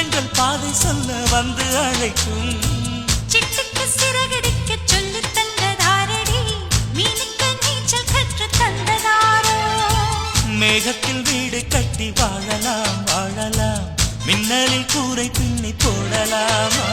எங்கள் பாதை சொல்ல வந்து அழைக்கும். சிட்டுக்கு சிறகடிக்க சொல்லி தந்ததாரடி, மீனுக்கு நீச்சல் கற்று தந்ததாரோ. மேகத்தில் வீடு கட்டி வாழலாம் வாழலாம், மின்னலில் கூரை பின்னி போடலாமா?